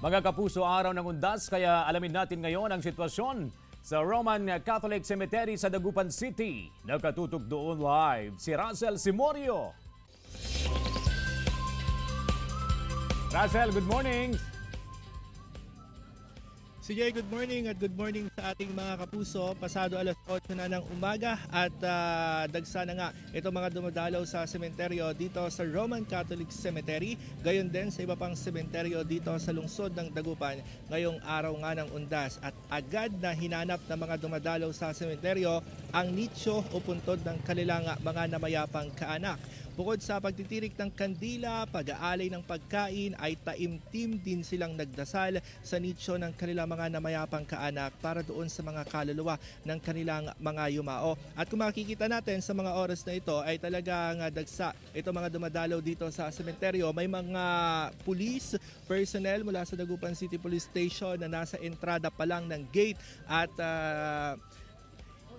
Mga kapuso, araw ng undas, kaya alamin natin ngayon ang sitwasyon sa Roman Catholic Cemetery sa Dagupan City. Nakatutok doon live si Russell Simorio. Russell, good morning! CJ, good morning at good morning sa ating mga kapuso. Pasado alas 8 na ng umaga at dagsa na nga itong mga dumadalaw sa sementeryo dito sa Roman Catholic Cemetery. Gayon din sa iba pang sementeryo dito sa lungsod ng Dagupan ngayong araw nga ng undas. At agad na hinanap ng mga dumadalaw sa sementeryo ang nicho o puntod ng kanilang mga namayapang kaanak. Bukod sa pagtitirik ng kandila, pag-aalay ng pagkain, ay taimtim din silang nagdasal sa nicho ng kanilang mga namayapang kaanak para doon sa mga kaluluwa ng kanilang mga yumao. At kung makikita natin sa mga oras na ito ay talagang dagsa ito mga dumadalaw dito sa sementeryo. May mga police personnel mula sa Dagupan City Police Station na nasa entrada pa lang ng gate at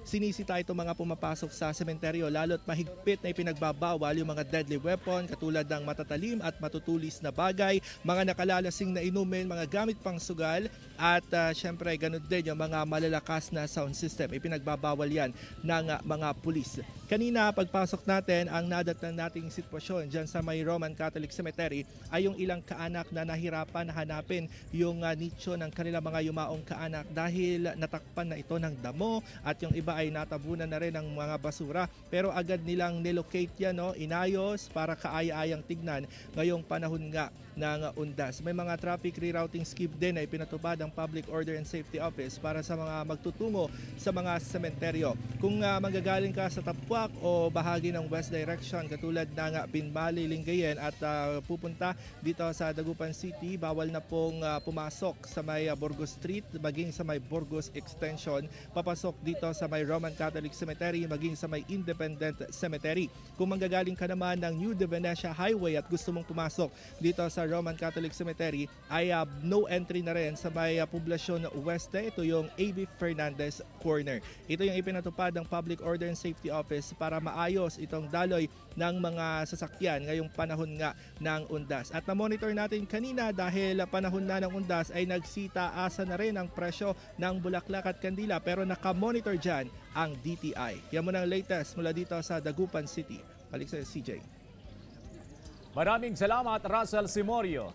sinisita itong mga pumapasok sa sementeryo, lalo't mahigpit na ipinagbabawal yung mga deadly weapon katulad ng matatalim at matutulis na bagay, mga nakalalasing na inumin, mga gamit pang sugal at syempre ganun din yung mga malalakas na sound system. Ipinagbabawal yan ng mga pulis. Kanina pagpasok natin, ang nadatnan nating sitwasyon dyan sa may Roman Catholic Cemetery ay yung ilang kaanak na nahirapan na hanapin yung nicho ng kanilang mga yumaong kaanak dahil natakpan na ito ng damo at yung iba ay natabunan na rin ng mga basura, pero agad nilang nilocate yan, inayos para kaaya-ayang tignan ngayong panahon nga ng undas. May mga traffic rerouting scheme din na ipinatupad ang Public Order and Safety Office para sa mga magtutungo sa mga sementeryo. Kung manggagaling ka sa Tapuac o bahagi ng West Direction katulad ng Binmali, Lingayen at pupunta dito sa Dagupan City, bawal na pong pumasok sa may Burgos Street maging sa may Burgos Extension, papasok dito sa may Roman Catholic Cemetery maging sa may Independent Cemetery. Kung manggagaling ka naman ng New de Venecia Highway at gusto mong pumasok dito sa Roman Catholic Cemetery ay no entry na rin sa may Poblacion Oeste. Ito yung A.B. Fernandez Corner. Ito yung ipinatupad ng Public Order and Safety Office para maayos itong daloy ng mga sasakyan ngayong panahon nga ng undas. At na-monitor natin kanina dahil panahon na ng undas ay nagsitaasa na rin ang presyo ng bulaklak at kandila, pero nakamonitor dyan ang DTI. Yan muna ang latest mula dito sa Dagupan City. Balik sa CJ. Maraming salamat, Russell Simorio.